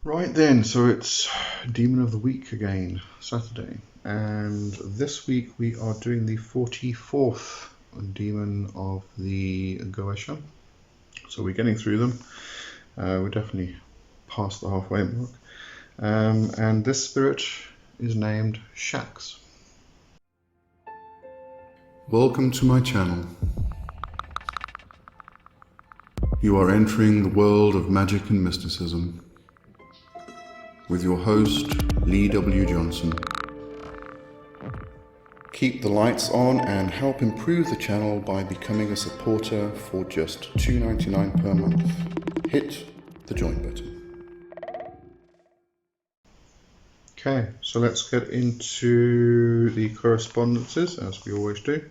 Right then, so it's Demon of the Week again, Saturday, and this week we are doing the 44th Demon of the Goetia. So we're getting through them. We're definitely past the halfway mark. And this spirit is named Shax. Welcome to my channel. You are entering the world of magic and mysticism with your host, Lee W. Johnson. Keep the lights on and help improve the channel by becoming a supporter for just $2.99 per month. Hit the join button. Okay, so let's get into the correspondences as we always do.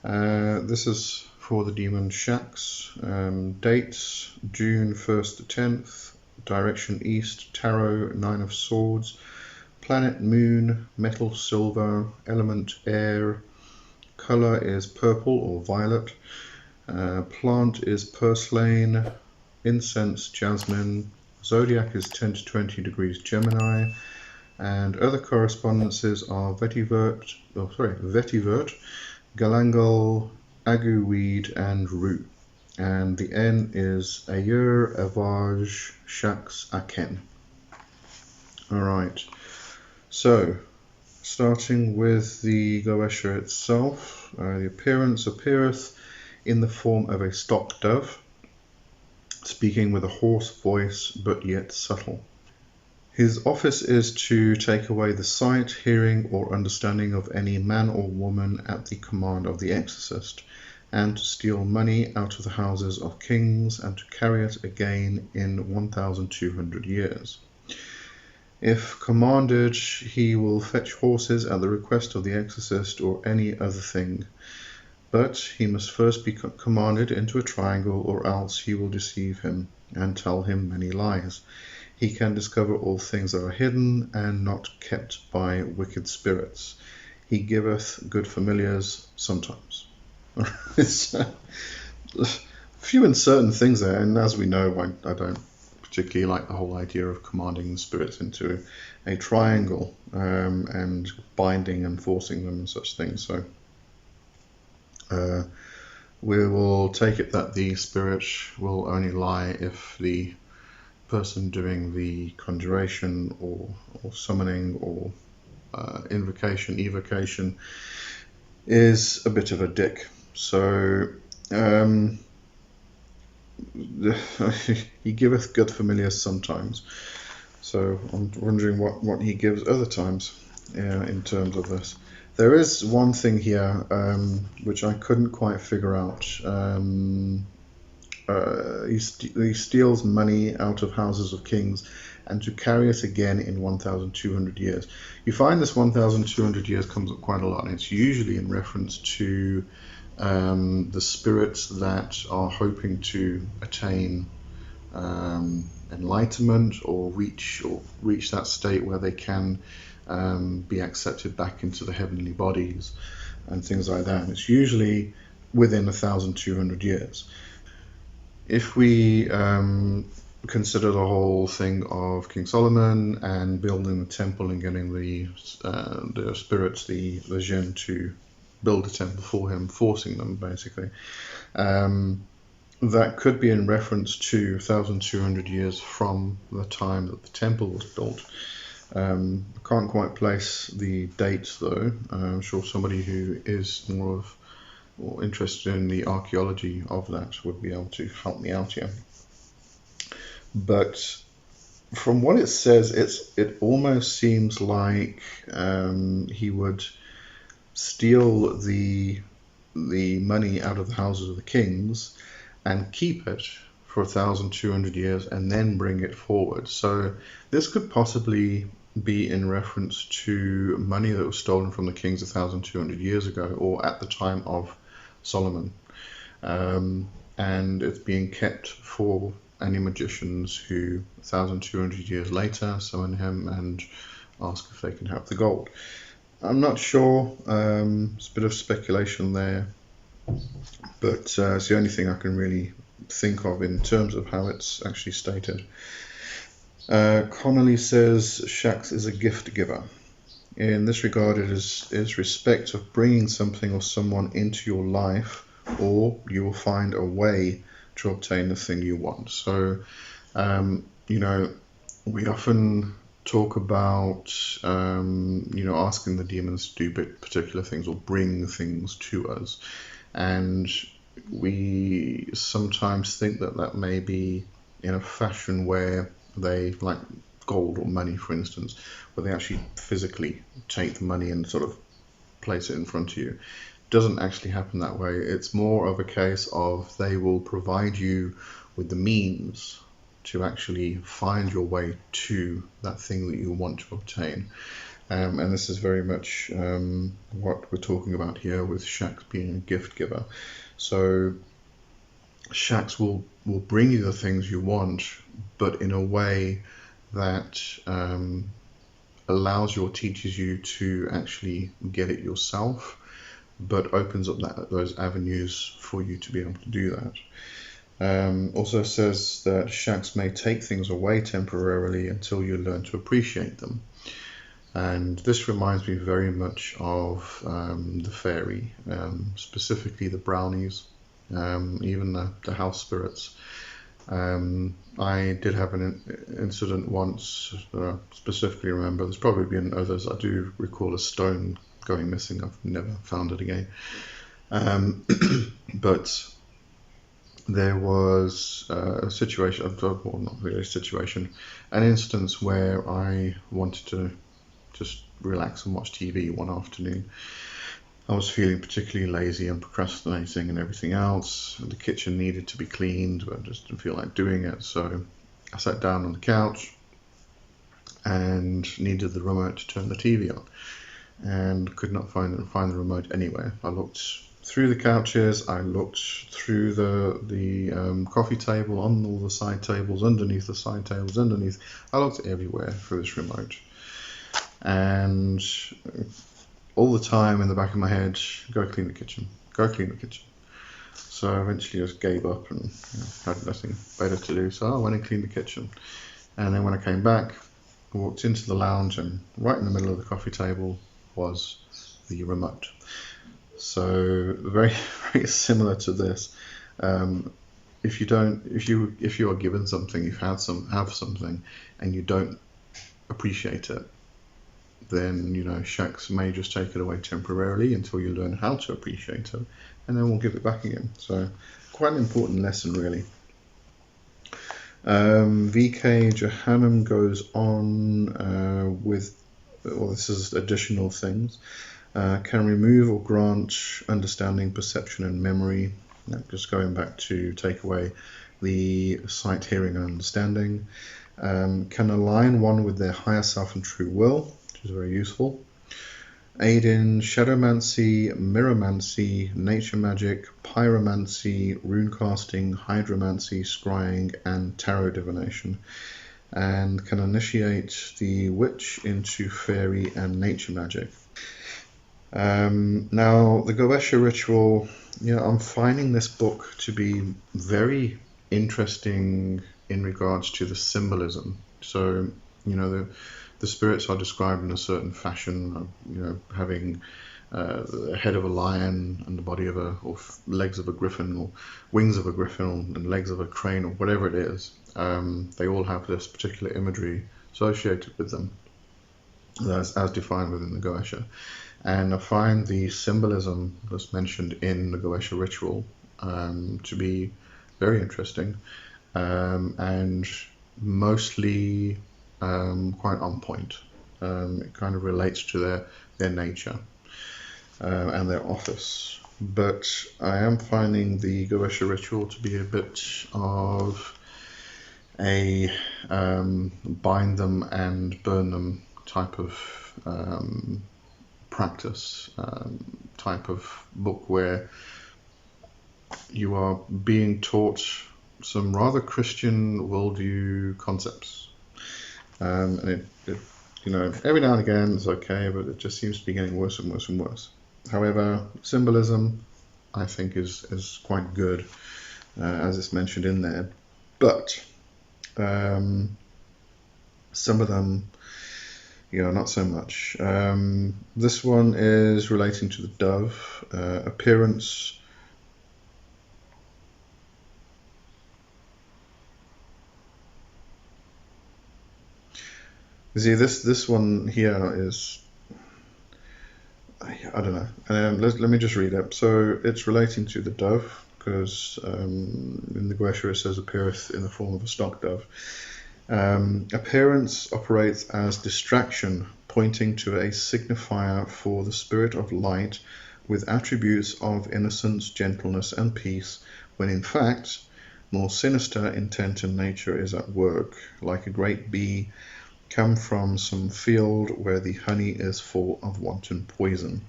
This is for the demon Shax. Dates June 1st to 10th. Direction East, Tarot, 9 of Swords, planet Moon, metal silver, element air, color is purple or violet, plant is purslane, incense Jasmine, zodiac is 10 to 20 degrees Gemini, and other correspondences are vetiver, galangal, aguweed, and rue. And the N is Ayer, Avaj, Shax, Aken. Alright, so starting with the Goetia itself, the appearance appeareth in the form of a stock dove, speaking with a hoarse voice but yet subtle. His office is to take away the sight, hearing, or understanding of any man or woman at the command of the Exorcist, and to steal money out of the houses of kings, and to carry it again in 1,200 years. If commanded, he will fetch horses at the request of the Exorcist or any other thing, but he must first be commanded into a triangle, or else he will deceive him and tell him many lies. He can discover all things that are hidden and not kept by wicked spirits. He giveth good familiars sometimes. It's few and certain things there, and as we know, I don't particularly like the whole idea of commanding the spirits into a triangle and binding and forcing them and such things. So we will take it that the spirit will only lie if the person doing the conjuration or summoning or invocation, evocation is a bit of a dick. So he giveth good familiars sometimes. So I'm wondering what he gives other times in terms of this. There is one thing here which I couldn't quite figure out. He steals money out of houses of kings and to carry it again in 1,200 years. You find this 1,200 years comes up quite a lot, and it's usually in reference to the spirits that are hoping to attain enlightenment or reach that state where they can be accepted back into the heavenly bodies and things like that. And it's usually within 1,200 years. If we consider the whole thing of King Solomon and building the temple and getting the spirits, the jinn, to build a temple for him, forcing them basically, that could be in reference to 1,200 years from the time that the temple was built. I can't quite place the dates though. I'm sure somebody who is more interested in the archaeology of that would be able to help me out here. But from what it says, it almost seems like he would steal the money out of the houses of the kings and keep it for 1,200 years and then bring it forward. So this could possibly be in reference to money that was stolen from the kings 1,200 years ago, or at the time of Solomon, and it's being kept for any magicians who 1,200 years later summon him and ask if they can have the gold. I'm not sure, it's a bit of speculation there, but it's the only thing I can really think of in terms of how it's actually stated. Connolly says Shax is a gift giver. In this regard, it is respect of bringing something or someone into your life, or you will find a way to obtain the thing you want. So, we often talk about, asking the demons to do particular things or bring things to us. And we sometimes think that may be in a fashion where they, like gold or money, for instance, where they actually physically take the money and sort of place it in front of you. It doesn't actually happen that way. It's more of a case of they will provide you with the means to actually find your way to that thing that you want to obtain. And this is very much what we're talking about here with Shax being a gift giver. So Shax will bring you the things you want, but in a way that allows you or teaches you to actually get it yourself, but opens up those avenues for you to be able to do that. Also says that Shax may take things away temporarily until you learn to appreciate them. And this reminds me very much of the fairy, specifically the brownies, even the house spirits. I did have an incident once, specifically remember, there's probably been others. I do recall a stone going missing. I've never found it again. But there was a situation, well, not really a situation, an instance where I wanted to just relax and watch TV one afternoon. I was feeling particularly lazy and procrastinating and everything else. The kitchen needed to be cleaned, but I just didn't feel like doing it. So I sat down on the couch and needed the remote to turn the TV on, and could not find the remote anywhere. I looked through the couches, I looked through the coffee table, on all the side tables, underneath the side tables, underneath. I looked everywhere for this remote. And all the time in the back of my head, go clean the kitchen, go clean the kitchen. So I eventually just gave up and had nothing better to do. So I went and cleaned the kitchen. And then when I came back, I walked into the lounge, and right in the middle of the coffee table was the remote. So very, very similar to this. If you are given something, have something, and you don't appreciate it, then Shax may just take it away temporarily until you learn how to appreciate it, and then we'll give it back again. So quite an important lesson, really. VK Johannam goes on with, well, this is additional things. Can remove or grant understanding, perception, and memory. Just going back to take away the sight, hearing, and understanding. Can align one with their higher self and true will, which is very useful. Aid in shadowmancy, mirrormancy, nature magic, pyromancy, rune casting, hydromancy, scrying, and tarot divination. And can initiate the witch into fairy and nature magic. Now, the Goetia ritual, I'm finding this book to be very interesting in regards to the symbolism. So, the spirits are described in a certain fashion, having the head of a lion and the body of or legs of a griffin, or wings of a griffin and legs of a crane, or whatever it is. They all have this particular imagery associated with them, as defined within the Goetia. And I find the symbolism that's mentioned in the Goetia ritual to be very interesting, and mostly quite on point. It kind of relates to their nature and their office. But I am finding the Goetia ritual to be a bit of a bind them and burn them type of practice, type of book, where you are being taught some rather Christian worldview concepts, and it every now and again it's okay, but it just seems to be getting worse and worse and worse. However, symbolism, I think, is quite good, as it's mentioned in there. But Some of them, not so much. This one is relating to the dove. Appearance. You see, this one here is, I don't know. Let me just read it. So it's relating to the dove, because in the Goetia it says appeareth in the form of a stock dove. Appearance operates as distraction, pointing to a signifier for the spirit of light with attributes of innocence, gentleness, and peace, when in fact more sinister intent and nature is at work, like a great bee come from some field where the honey is full of wanton poison.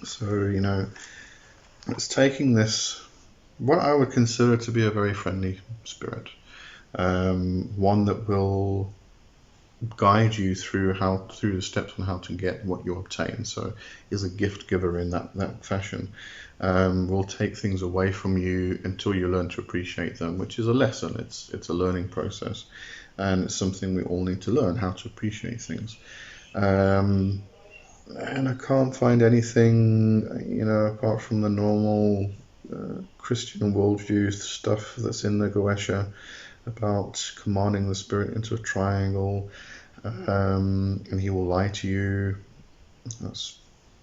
So, it's taking this, what I would consider to be a very friendly spirit, one that will guide you through the steps on how to get what you obtain. So is a gift giver in that fashion. Will take things away from you until you learn to appreciate them, which is a lesson. It's a learning process, and it's something we all need to learn, how to appreciate things. And I can't find anything, apart from the normal Christian worldview stuff that's in the Goetia about commanding the spirit into a triangle, and he will lie to you. That's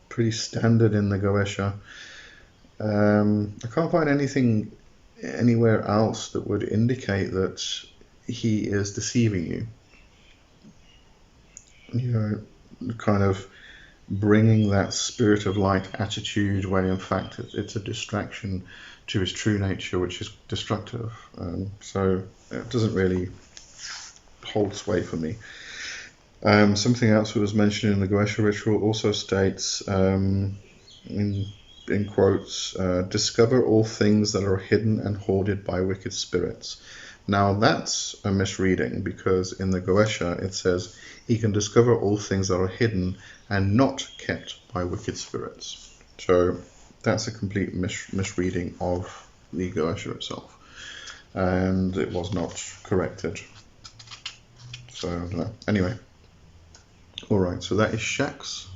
pretty standard in the Goetia. I can't find anything anywhere else that would indicate that he is deceiving you. Kind of bringing that spirit of light attitude when in fact it's a distraction to his true nature, which is destructive. So it doesn't really hold sway for me. Something else that was mentioned in the Goetia ritual also states, in quotes, discover all things that are hidden and hoarded by wicked spirits. Now that's a misreading, because in the Goetia it says he can discover all things that are hidden and not kept by wicked spirits. So that's a complete misreading of the Goetia itself, and it was not corrected. So I don't know. Anyway, alright, so that is Shax,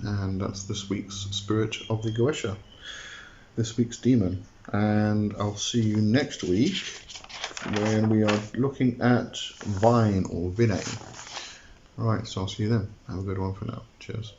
and that's this week's Spirit of the Goetia, this week's Daemon. And I'll see you next week when we are looking at Vine or Vinay. Alright, so I'll see you then. Have a good one for now. Cheers.